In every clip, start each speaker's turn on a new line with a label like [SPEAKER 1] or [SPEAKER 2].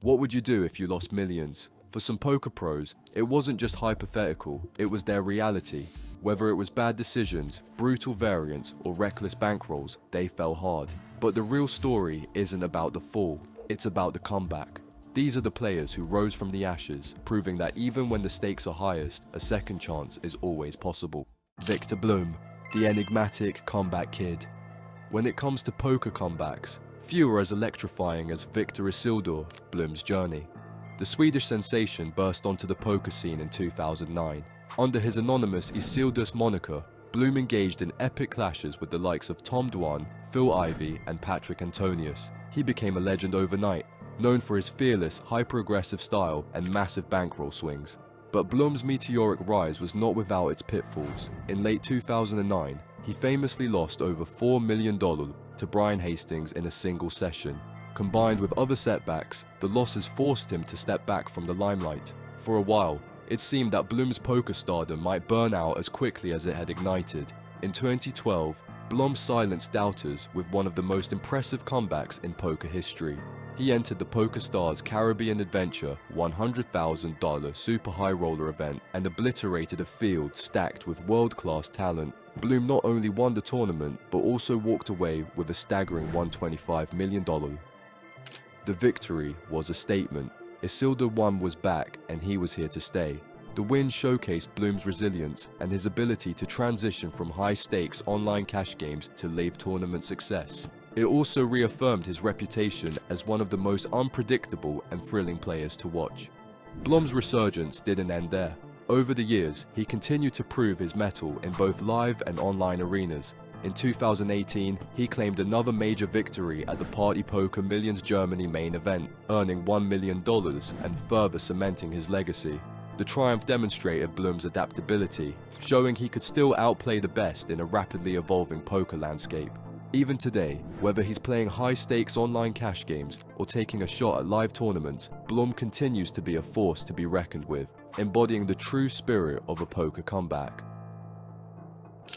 [SPEAKER 1] What would you do if you lost millions? For some poker pros, it wasn't just hypothetical, it was their reality. Whether it was bad decisions, brutal variance, or reckless bankrolls, they fell hard. But the real story isn't about the fall, it's about the comeback. These are the players who rose from the ashes, proving that even when the stakes are highest, a second chance is always possible. Viktor Blom, the enigmatic comeback kid. When it comes to poker comebacks, few are as electrifying as Viktor Blom's journey. The Swedish sensation burst onto the poker scene in 2009. Under his anonymous Isildurs moniker, Blom engaged in epic clashes with the likes of Dwan, Phil Ivey, and Patrick Antonius. He became a legend overnight, known for his fearless, hyper-aggressive style and massive bankroll swings. But Blom's meteoric rise was not without its pitfalls. In late 2009, he famously lost over $4 million to Brian Hastings in a single session. Combined with other setbacks, the losses forced him to step back from the limelight. For a while, it seemed that Blom's poker stardom might burn out as quickly as it had ignited. In 2012, Blom silenced doubters with one of the most impressive comebacks in poker history. He entered the PokerStars Caribbean Adventure $100,000 super high roller event and obliterated a field stacked with world-class talent. Blom not only won the tournament, but also walked away with a staggering $125 million. The victory was a statement. Dwan was back and he was here to stay. The win showcased Blom's resilience and his ability to transition from high-stakes online cash games to live tournament success. It also reaffirmed his reputation as one of the most unpredictable and thrilling players to watch. Blom's resurgence didn't end there. Over the years, he continued to prove his mettle in both live and online arenas. In 2018, he claimed another major victory at the Party Poker Millions Germany main event, earning $1 million and further cementing his legacy. The triumph demonstrated Blom's adaptability, showing he could still outplay the best in a rapidly evolving poker landscape. Even today, whether he's playing high-stakes online cash games or taking a shot at live tournaments, Blom continues to be a force to be reckoned with, embodying the true spirit of a poker comeback.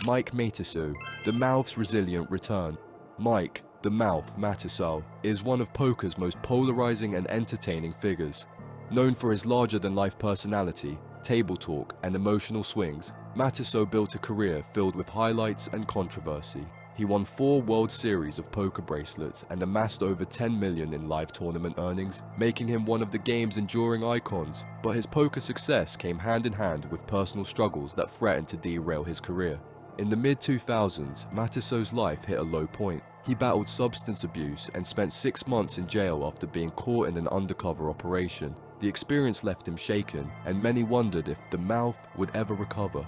[SPEAKER 1] Mike Matusow, the Mouth's resilient return. Mike, the Mouth Matusow, is one of poker's most polarizing and entertaining figures. Known for his larger-than-life personality, table talk, and emotional swings, Matusow built a career filled with highlights and controversy. He won 4 World Series of poker bracelets and amassed over $10 million in live tournament earnings, making him one of the game's enduring icons. But his poker success came hand in hand with personal struggles that threatened to derail his career. In the mid-2000s, Matusow's life hit a low point. He battled substance abuse and spent 6 months in jail after being caught in an undercover operation. The experience left him shaken, and many wondered if the Mouth would ever recover.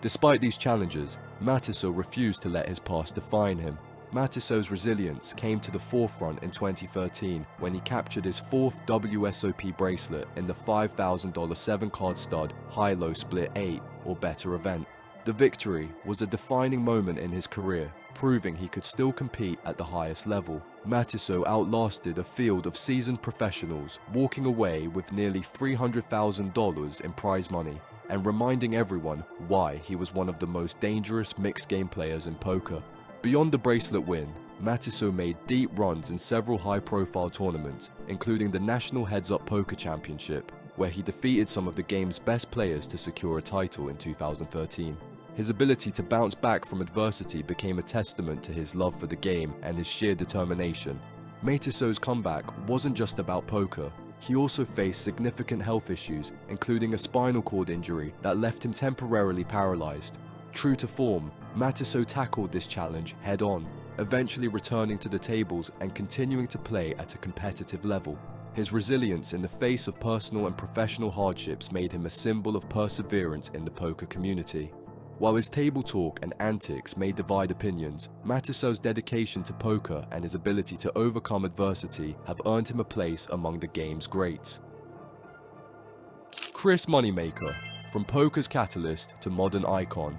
[SPEAKER 1] Despite these challenges, Matusow refused to let his past define him. Matusow's resilience came to the forefront in 2013 when he captured his 4th WSOP bracelet in the $5,000 7-card stud high-low split 8 or better event. The victory was a defining moment in his career, proving he could still compete at the highest level. Matusow outlasted a field of seasoned professionals, walking away with nearly $300,000 in prize money, and reminding everyone why he was one of the most dangerous mixed-game players in poker. Beyond the bracelet win, Matusow made deep runs in several high-profile tournaments, including the National Heads-Up Poker Championship, where he defeated some of the game's best players to secure a title in 2013. His ability to bounce back from adversity became a testament to his love for the game and his sheer determination. Matusow's comeback wasn't just about poker. He also faced significant health issues, including a spinal cord injury that left him temporarily paralyzed. True to form, Matusow tackled this challenge head-on, eventually returning to the tables and continuing to play at a competitive level. His resilience in the face of personal and professional hardships made him a symbol of perseverance in the poker community. While his table talk and antics may divide opinions, Matusow's dedication to poker and his ability to overcome adversity have earned him a place among the game's greats. Chris Moneymaker, from poker's catalyst to modern icon.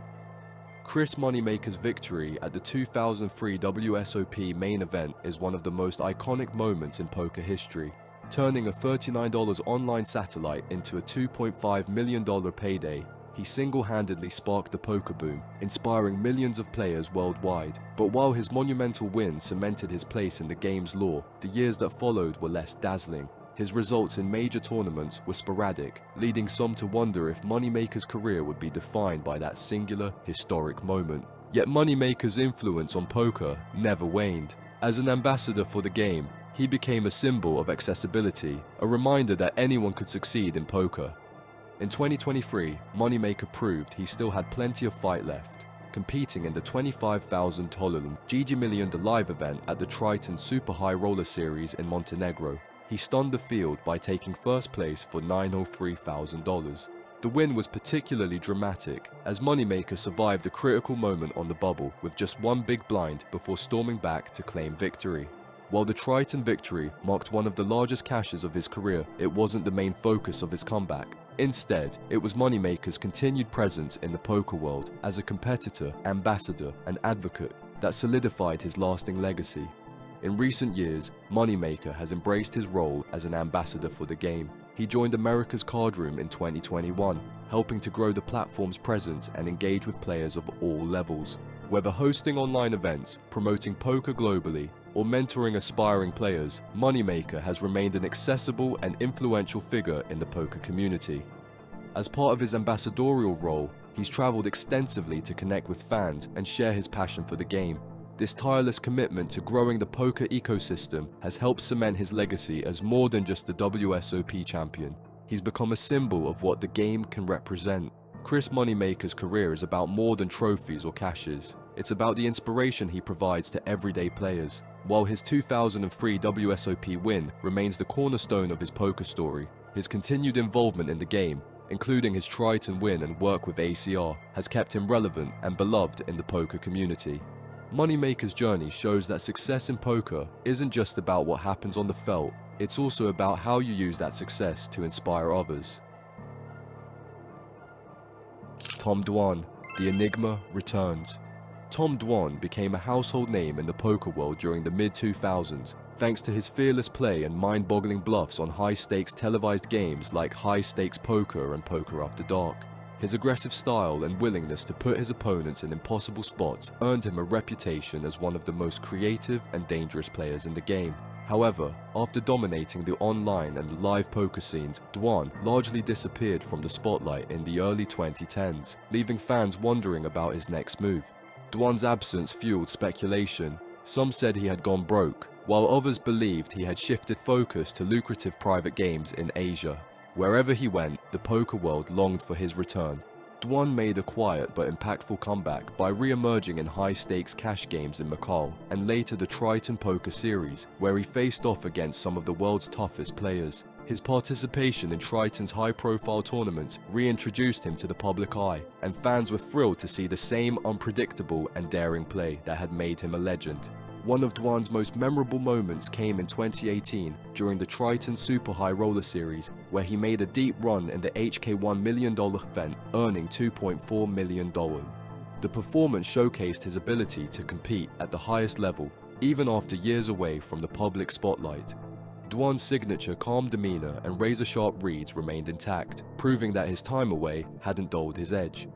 [SPEAKER 1] Chris Moneymaker's victory at the 2003 WSOP main event is one of the most iconic moments in poker history, turning a $39 online satellite into a $2.5 million payday. He single-handedly sparked the poker boom, inspiring millions of players worldwide. But while his monumental win cemented his place in the game's lore, the years that followed were less dazzling. His results in major tournaments were sporadic, leading some to wonder if Moneymaker's career would be defined by that singular, historic moment. Yet Moneymaker's influence on poker never waned. As an ambassador for the game, he became a symbol of accessibility, a reminder that anyone could succeed in poker. In 2023, Moneymaker proved he still had plenty of fight left, competing in the $25,000 GG Million live event at the Triton Super High Roller Series in Montenegro. He stunned the field by taking first place for $903,000. The win was particularly dramatic, as Moneymaker survived a critical moment on the bubble with just one big blind before storming back to claim victory. While the Triton victory marked one of the largest cashes of his career, it wasn't the main focus of his comeback. Instead, it was Moneymaker's continued presence in the poker world as a competitor, ambassador, and advocate that solidified his lasting legacy. In recent years, Moneymaker has embraced his role as an ambassador for the game. He joined America's Card Room in 2021, helping to grow the platform's presence and engage with players of all levels. Whether hosting online events, promoting poker globally, or mentoring aspiring players, Moneymaker has remained an accessible and influential figure in the poker community. As part of his ambassadorial role, he's traveled extensively to connect with fans and share his passion for the game. This tireless commitment to growing the poker ecosystem has helped cement his legacy as more than just the WSOP champion. He's become a symbol of what the game can represent. Chris Moneymaker's career is about more than trophies or cashes. It's about the inspiration he provides to everyday players. While his 2003 WSOP win remains the cornerstone of his poker story, his continued involvement in the game, including his Triton win and work with ACR, has kept him relevant and beloved in the poker community. Moneymaker's journey shows that success in poker isn't just about what happens on the felt, it's also about how you use that success to inspire others. Tom Dwan, the enigma returns. Tom Dwan became a household name in the poker world during the mid-2000s, thanks to his fearless play and mind-boggling bluffs on high-stakes televised games like High Stakes Poker and Poker After Dark. His aggressive style and willingness to put his opponents in impossible spots earned him a reputation as one of the most creative and dangerous players in the game. However, after dominating the online and live poker scenes, Dwan largely disappeared from the spotlight in the early 2010s, leaving fans wondering about his next move. Dwan's absence fueled speculation. Some said he had gone broke, while others believed he had shifted focus to lucrative private games in Asia. Wherever he went, the poker world longed for his return. Dwan made a quiet but impactful comeback by re-emerging in high-stakes cash games in Macau and later the Triton Poker Series, where he faced off against some of the world's toughest players. His participation in Triton's high-profile tournaments reintroduced him to the public eye, and fans were thrilled to see the same unpredictable and daring play that had made him a legend. One of Dwan's most memorable moments came in 2018 during the Triton Super High Roller Series, where he made a deep run in the HK1 $1 million event, earning $2.4 million. The performance showcased his ability to compete at the highest level, even after years away from the public spotlight. Dwan's signature calm demeanor and razor-sharp reads remained intact, proving that his time away hadn't dulled his edge.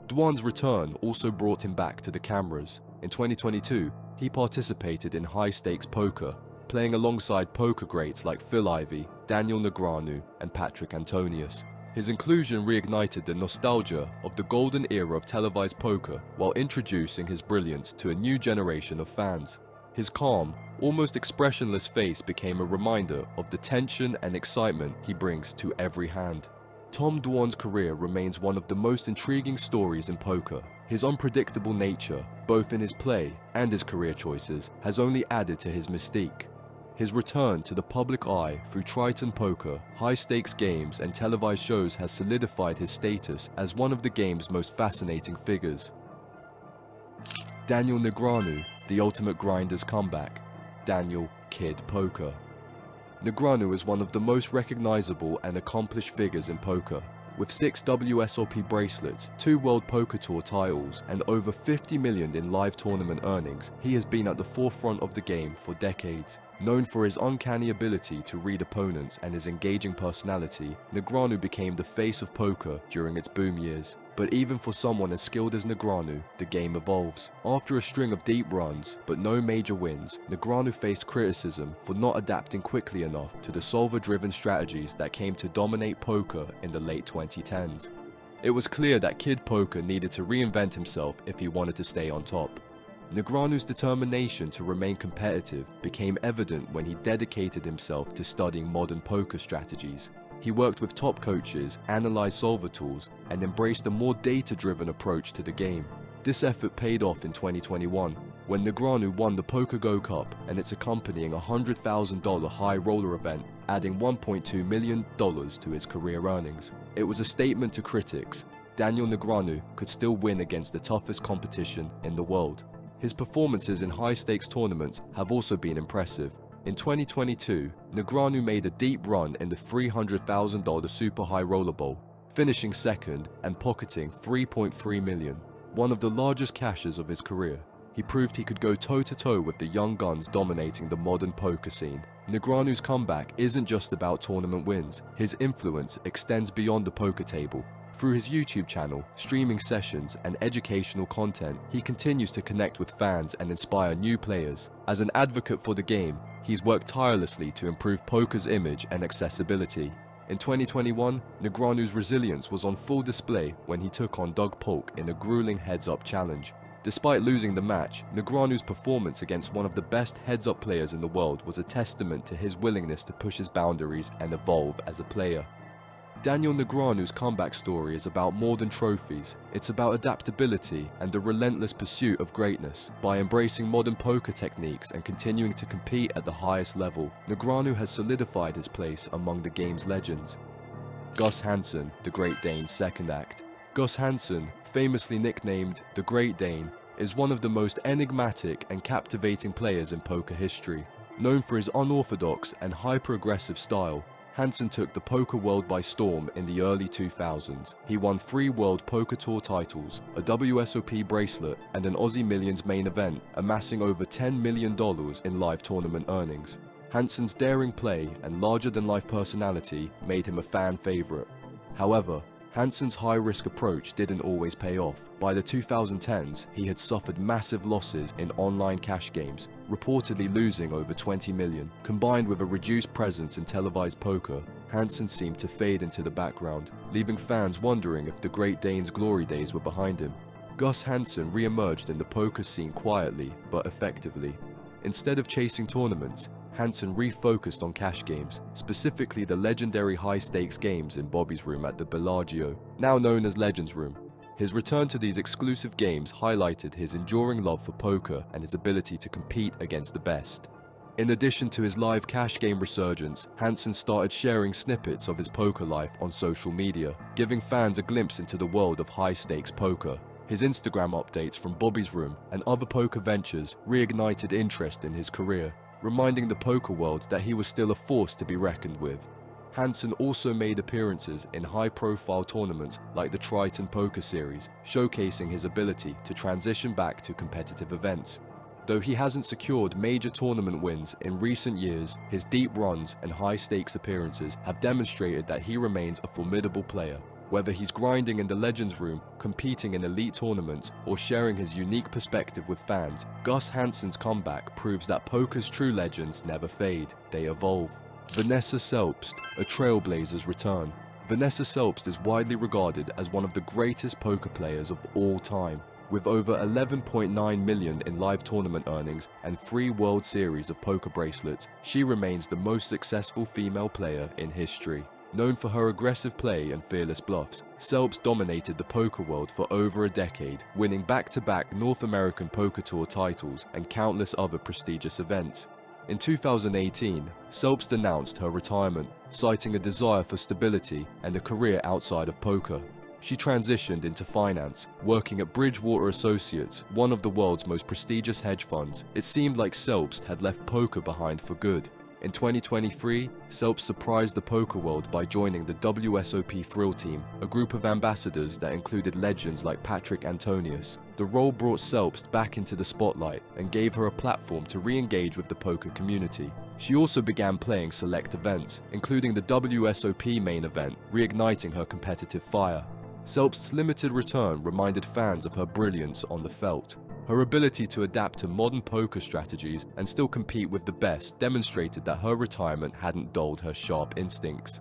[SPEAKER 1] Dwan's return also brought him back to the cameras. In 2022, he participated in high-stakes poker, playing alongside poker greats like Phil Ivey, Daniel Negreanu, and Patrick Antonius. His inclusion reignited the nostalgia of the golden era of televised poker while introducing his brilliance to a new generation of fans. His calm, almost expressionless face became a reminder of the tension and excitement he brings to every hand. Tom Dwan's career remains one of the most intriguing stories in poker. His unpredictable nature, both in his play and his career choices, has only added to his mystique. His return to the public eye through Triton Poker, high-stakes games, and televised shows has solidified his status as one of the game's most fascinating figures. Daniel Negreanu, the ultimate grinder's comeback. Daniel Kid Poker. Negreanu is one of the most recognizable and accomplished figures in poker. With 6 WSOP bracelets, 2 World Poker Tour titles, and over $50 million in live tournament earnings, he has been at the forefront of the game for decades. Known for his uncanny ability to read opponents and his engaging personality, Negreanu became the face of poker during its boom years. But even for someone as skilled as Negreanu, the game evolves. After a string of deep runs, but no major wins, Negreanu faced criticism for not adapting quickly enough to the solver-driven strategies that came to dominate poker in the late 2010s. It was clear that Kid Poker needed to reinvent himself if he wanted to stay on top. Negreanu's determination to remain competitive became evident when he dedicated himself to studying modern poker strategies. He worked with top coaches, analyzed solver tools, and embraced a more data-driven approach to the game. This effort paid off in 2021, when Negreanu won the Poker Go Cup and its accompanying $100,000 high roller event, adding $1.2 million to his career earnings. It was a statement to critics. Daniel Negreanu could still win against the toughest competition in the world. His performances in high-stakes tournaments have also been impressive. In 2022, Negreanu made a deep run in the $300,000 Super High Roller Bowl, finishing second and pocketing $3.3 million, one of the largest cashes of his career. He proved he could go toe-to-toe with the young guns dominating the modern poker scene. Negreanu's comeback isn't just about tournament wins. His influence extends beyond the poker table. Through his YouTube channel, streaming sessions, and educational content, he continues to connect with fans and inspire new players. As an advocate for the game, he's worked tirelessly to improve poker's image and accessibility. In 2021, Negreanu's resilience was on full display when he took on Doug Polk in a grueling heads-up challenge. Despite losing the match, Negreanu's performance against one of the best heads-up players in the world was a testament to his willingness to push his boundaries and evolve as a player. Daniel Negreanu's comeback story is about more than trophies. It's about adaptability and the relentless pursuit of greatness. By embracing modern poker techniques and continuing to compete at the highest level, Negreanu has solidified his place among the game's legends. Gus Hansen, the Great Dane's second act. Gus Hansen, famously nicknamed the Great Dane, is one of the most enigmatic and captivating players in poker history. Known for his unorthodox and hyper-aggressive style, Hansen took the poker world by storm in the early 2000s. He won 3 World Poker Tour titles, a WSOP bracelet, and an Aussie Millions main event, amassing over $10 million in live tournament earnings. Hansen's daring play and larger-than-life personality made him a fan favorite. However, Hansen's high-risk approach didn't always pay off. By the 2010s, he had suffered massive losses in online cash games, reportedly losing over $20 million. Combined with a reduced presence in televised poker, Hansen seemed to fade into the background, leaving fans wondering if the Great Dane's glory days were behind him. Gus Hansen re-emerged in the poker scene quietly but effectively. Instead of chasing tournaments, Hansen refocused on cash games, specifically the legendary high-stakes games in Bobby's Room at the Bellagio, now known as Legends Room. His return to these exclusive games highlighted his enduring love for poker and his ability to compete against the best. In addition to his live cash game resurgence, Hansen started sharing snippets of his poker life on social media, giving fans a glimpse into the world of high-stakes poker. His Instagram updates from Bobby's Room and other poker ventures reignited interest in his career, reminding the poker world that he was still a force to be reckoned with. Hansen also made appearances in high-profile tournaments like the Triton Poker Series, showcasing his ability to transition back to competitive events. Though he hasn't secured major tournament wins in recent years, his deep runs and high-stakes appearances have demonstrated that he remains a formidable player. Whether he's grinding in the Legends Room, competing in elite tournaments, or sharing his unique perspective with fans, Gus Hansen's comeback proves that poker's true legends never fade, they evolve. Vanessa Selbst, a trailblazer's return. Vanessa Selbst is widely regarded as one of the greatest poker players of all time. With over $11.9 million in live tournament earnings and 3 World Series of poker bracelets, she remains the most successful female player in history. Known for her aggressive play and fearless bluffs, Selbst dominated the poker world for over a decade, winning back-to-back North American Poker Tour titles and countless other prestigious events. In 2018, Selbst announced her retirement, citing a desire for stability and a career outside of poker. She transitioned into finance, working at Bridgewater Associates, one of the world's most prestigious hedge funds. It seemed like Selbst had left poker behind for good. In 2023, Selbst surprised the poker world by joining the WSOP Thrill Team, a group of ambassadors that included legends like Patrick Antonius. The role brought Selbst back into the spotlight and gave her a platform to re-engage with the poker community. She also began playing select events, including the WSOP main event, reigniting her competitive fire. Selbst's limited return reminded fans of her brilliance on the felt. Her ability to adapt to modern poker strategies and still compete with the best demonstrated that her retirement hadn't dulled her sharp instincts.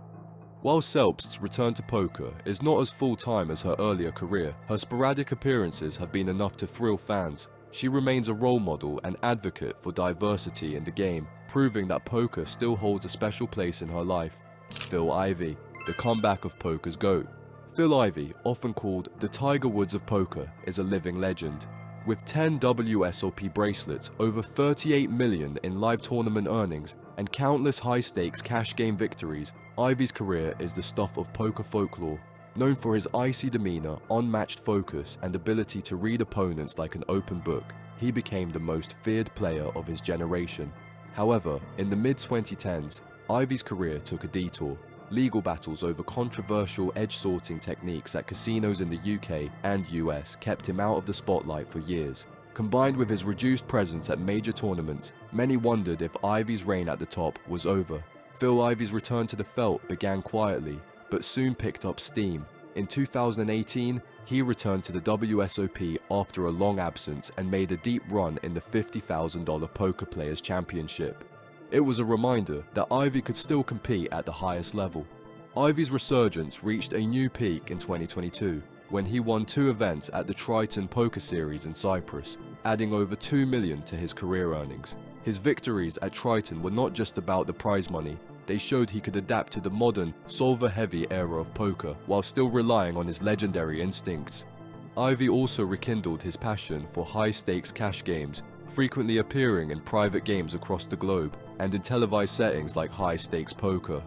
[SPEAKER 1] While Selbst's return to poker is not as full-time as her earlier career, her sporadic appearances have been enough to thrill fans. She remains a role model and advocate for diversity in the game, proving that poker still holds a special place in her life. Phil Ivey, the comeback of poker's GOAT. Phil Ivey, often called the Tiger Woods of poker, is a living legend. With 10 WSOP bracelets, over 38 million in live tournament earnings, and countless high-stakes cash game victories, Ivey's career is the stuff of poker folklore. Known for his icy demeanor, unmatched focus, and ability to read opponents like an open book, he became the most feared player of his generation. However, in the mid-2010s, Ivey's career took a detour. Legal battles over controversial edge-sorting techniques at casinos in the UK and US kept him out of the spotlight for years. Combined with his reduced presence at major tournaments, many wondered if Ivey's reign at the top was over. Phil Ivey's return to the felt began quietly, but soon picked up steam. In 2018, he returned to the WSOP after a long absence and made a deep run in the $50,000 Poker Players Championship. It was a reminder that Ivey could still compete at the highest level. Ivey's resurgence reached a new peak in 2022, when he won 2 events at the Triton Poker Series in Cyprus, adding over $2 million to his career earnings. His victories at Triton were not just about the prize money, they showed he could adapt to the modern, solver-heavy era of poker while still relying on his legendary instincts. Ivey also rekindled his passion for high-stakes cash games, frequently appearing in private games across the globe and in televised settings like high-stakes poker.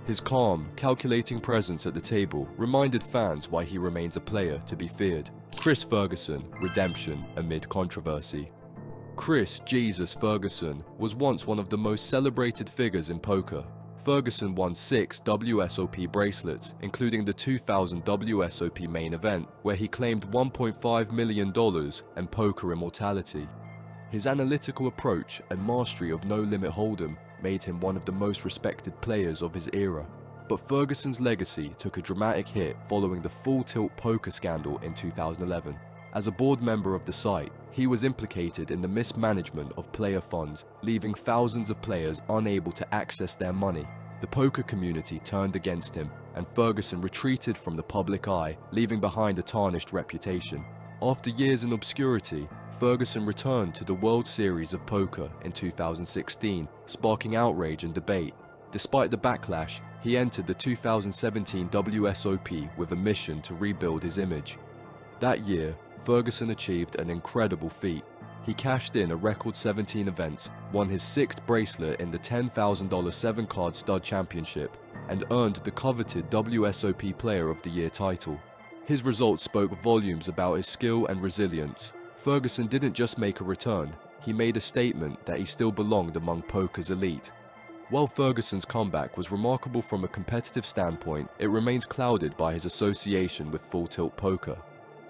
[SPEAKER 1] His calm, calculating presence at the table reminded fans why he remains a player to be feared. Chris Ferguson, redemption amid controversy. Chris Jesus Ferguson was once one of the most celebrated figures in poker. Ferguson won 6 WSOP bracelets, including the 2000 WSOP main event, where he claimed $1.5 million and poker immortality. His analytical approach and mastery of no-limit hold'em made him one of the most respected players of his era. But Ferguson's legacy took a dramatic hit following the Full Tilt poker scandal in 2011. As a board member of the site, he was implicated in the mismanagement of player funds, leaving thousands of players unable to access their money. The poker community turned against him, and Ferguson retreated from the public eye, leaving behind a tarnished reputation. After years in obscurity, Ferguson returned to the World Series of Poker in 2016, sparking outrage and debate. Despite the backlash, he entered the 2017 WSOP with a mission to rebuild his image. That year, Ferguson achieved an incredible feat. He cashed in a record 17 events, won his 6th bracelet in the $10,000 7-card stud championship, and earned the coveted WSOP Player of the Year title. His results spoke volumes about his skill and resilience. Ferguson didn't just make a return, he made a statement that he still belonged among poker's elite. While Ferguson's comeback was remarkable from a competitive standpoint, it remains clouded by his association with Full Tilt poker.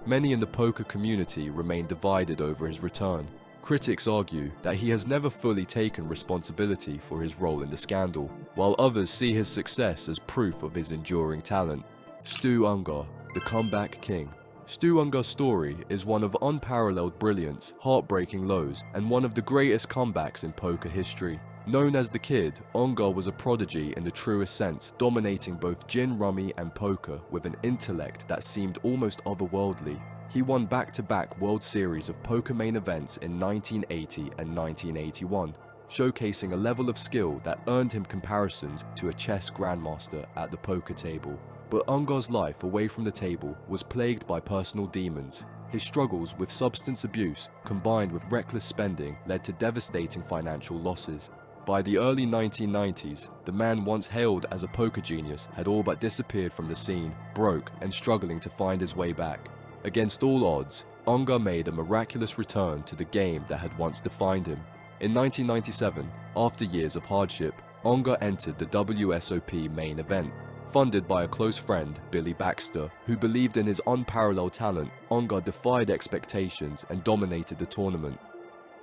[SPEAKER 1] Many in the poker community remain divided over his return. Critics argue that he has never fully taken responsibility for his role in the scandal, while others see his success as proof of his enduring talent. Stu Ungar, the comeback king. Stu Ungar's story is one of unparalleled brilliance, heartbreaking lows, and one of the greatest comebacks in poker history. Known as the Kid, Ungar was a prodigy in the truest sense, dominating both gin rummy and poker with an intellect that seemed almost otherworldly. He won back-to-back World Series of poker main events in 1980 and 1981, showcasing a level of skill that earned him comparisons to a chess grandmaster at the poker table. But Ungar's life away from the table was plagued by personal demons. His struggles with substance abuse, combined with reckless spending, led to devastating financial losses. By the early 1990s, the man once hailed as a poker genius had all but disappeared from the scene, broke and struggling to find his way back. Against all odds, Ungar made a miraculous return to the game that had once defined him. In 1997, after years of hardship, Ungar entered the WSOP main event. Funded by a close friend, Billy Baxter, who believed in his unparalleled talent, Ungar defied expectations and dominated the tournament.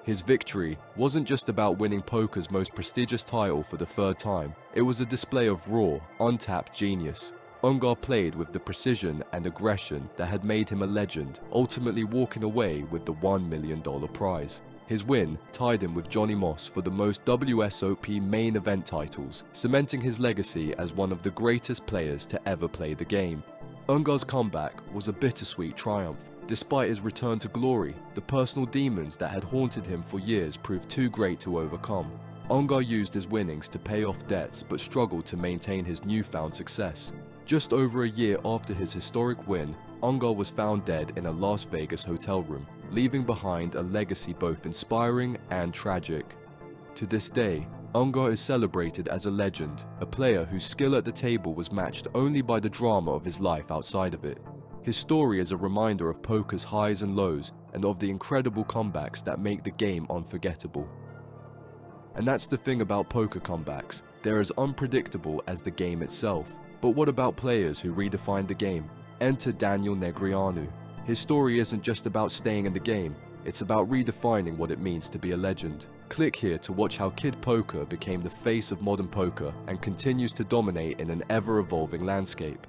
[SPEAKER 1] His victory wasn't just about winning poker's most prestigious title for the third time, it was a display of raw, untapped genius. Ungar played with the precision and aggression that had made him a legend, ultimately walking away with the $1 million prize. His win tied him with Johnny Moss for the most WSOP main event titles, cementing his legacy as one of the greatest players to ever play the game. Ungar's comeback was a bittersweet triumph. Despite his return to glory, the personal demons that had haunted him for years proved too great to overcome. Ungar used his winnings to pay off debts but struggled to maintain his newfound success. Just over a year after his historic win, Ungar was found dead in a Las Vegas hotel room, leaving behind a legacy both inspiring and tragic. To this day, Ungar is celebrated as a legend, a player whose skill at the table was matched only by the drama of his life outside of it. His story is a reminder of poker's highs and lows and of the incredible comebacks that make the game unforgettable. And that's the thing about poker comebacks, they're as unpredictable as the game itself. But what about players who redefined the game? Enter Daniel Negreanu. His story isn't just about staying in the game, it's about redefining what it means to be a legend. Click here to watch how Kid Poker became the face of modern poker and continues to dominate in an ever-evolving landscape.